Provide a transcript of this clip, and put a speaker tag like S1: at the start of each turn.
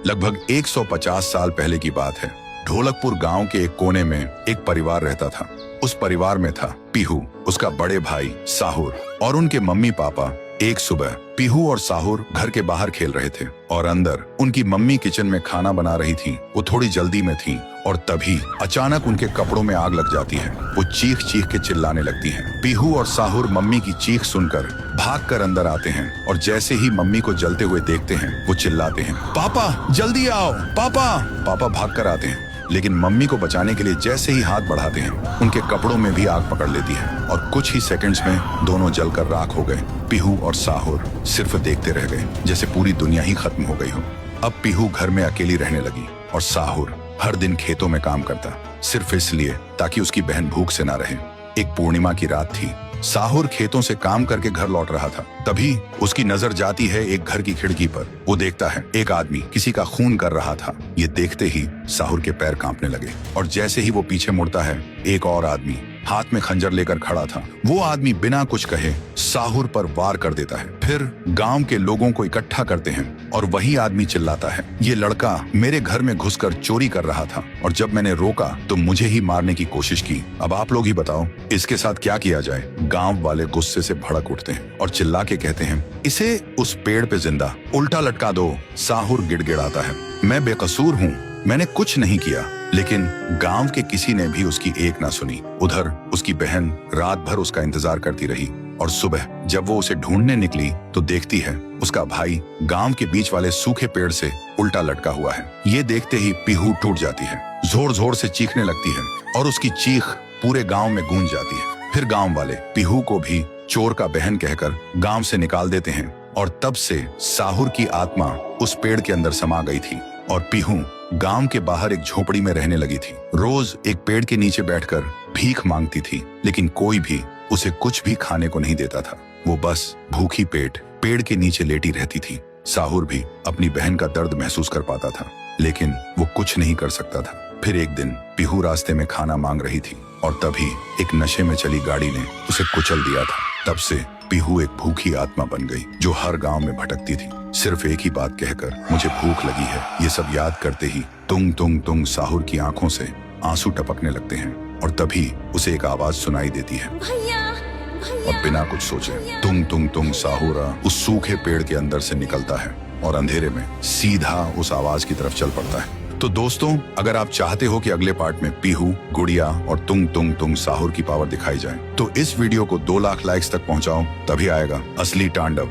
S1: लगभग 150 साल पहले की बात है। ढोलकपुर गांव के एक कोने में एक परिवार रहता था। उस परिवार में था पीहू, उसका बड़े भाई साहुर और उनके मम्मी पापा। एक सुबह पीहू और साहुर घर के बाहर खेल रहे थे और अंदर उनकी मम्मी किचन में खाना बना रही थी। वो थोड़ी जल्दी में थी और तभी अचानक उनके कपड़ों में आग लग जाती है। वो चीख चीख के चिल्लाने लगती हैं। पीहू और साहुर मम्मी की चीख सुनकर भागकर अंदर आते हैं और जैसे ही मम्मी को जलते हुए देखते हैं वो चिल्लाते हैं, पापा जल्दी आओ पापा। पापा भागकर आते हैं, लेकिन मम्मी को बचाने के लिए जैसे ही हाथ बढ़ाते हैं उनके कपड़ों में भी आग पकड़ लेती है और कुछ ही सेकंड्स में दोनों जलकर राख हो गए। पीहू और साहुर सिर्फ देखते रह गए, जैसे पूरी दुनिया ही खत्म हो गई हो। अब पीहू घर में अकेली रहने लगी और साहुर हर दिन खेतों में काम करता, सिर्फ इसलिए ताकि उसकी बहन भूख से ना रहे। एक पूर्णिमा की रात थी। साहुर खेतों से काम करके घर लौट रहा था। तभी उसकी नजर जाती है एक घर की खिड़की पर। वो देखता है एक आदमी किसी का खून कर रहा था। ये देखते ही साहुर के पैर कांपने लगे और जैसे ही वो पीछे मुड़ता है एक और आदमी हाथ में खंजर लेकर खड़ा था। वो आदमी बिना कुछ कहे साहुर पर वार कर देता है। फिर गांव के लोगों को इकट्ठा करते हैं और वही आदमी चिल्लाता है, ये लड़का मेरे घर में घुसकर चोरी कर रहा था और जब मैंने रोका तो मुझे ही मारने की कोशिश की। अब आप लोग ही बताओ इसके साथ क्या किया जाए। गांव वाले गुस्से से भड़क उठते हैं और चिल्ला के कहते हैं, इसे उस पेड़ पे जिंदा उल्टा लटका दो। साहुर गिड़गिड़ाता है, मैं बेकसूर हूँ, मैंने कुछ नहीं किया। लेकिन गांव के किसी ने भी उसकी एक ना सुनी। उधर उसकी बहन रात भर उसका इंतजार करती रही और सुबह जब वो उसे ढूंढने निकली तो देखती है उसका भाई गांव के बीच वाले सूखे पेड़ से उल्टा लटका हुआ है। ये देखते ही पीहू टूट जाती है, जोर जोर से चीखने लगती है और उसकी चीख पूरे गांव में गूंज जाती है। फिर गांव वाले पीहू को भी चोर का बहन कहकर गांव से निकाल देते हैं और तब से साहुर की आत्मा उस पेड़ के अंदर समा गई थी और पीहू गांव के बाहर एक झोपड़ी में रहने लगी थी। रोज एक पेड़ के नीचे बैठकर भीख मांगती थी, लेकिन कोई भी उसे कुछ भी खाने को नहीं देता था। वो बस भूखी पेट पेड़ के नीचे लेटी रहती थी। साहुर भी अपनी बहन का दर्द महसूस कर पाता था, लेकिन वो कुछ नहीं कर सकता था। फिर एक दिन पीहू रास्ते में खाना मांग रही थी और तभी एक नशे में चली गाड़ी ने उसे कुचल दिया था। तब से पीहू एक भूखी आत्मा बन गई जो हर गांव में भटकती थी, सिर्फ एक ही बात कहकर, मुझे भूख लगी है। ये सब याद करते ही तुंग तुंग तुंग साहुर की आंखों से आंसू टपकने लगते हैं और तभी उसे एक आवाज सुनाई देती है और बिना कुछ सोचे तुंग तुंग तुंग साहुरा उस सूखे पेड़ के अंदर से निकलता है और अंधेरे में सीधा उस आवाज की तरफ चल पड़ता है। तो दोस्तों, अगर आप चाहते हो कि अगले पार्ट में पीहू, गुड़िया और तुंग तुंग तुंग साहुर की पावर दिखाई जाए तो इस वीडियो को 2 लाख लाइक्स तक पहुंचाओ, तभी आएगा असली तांडव।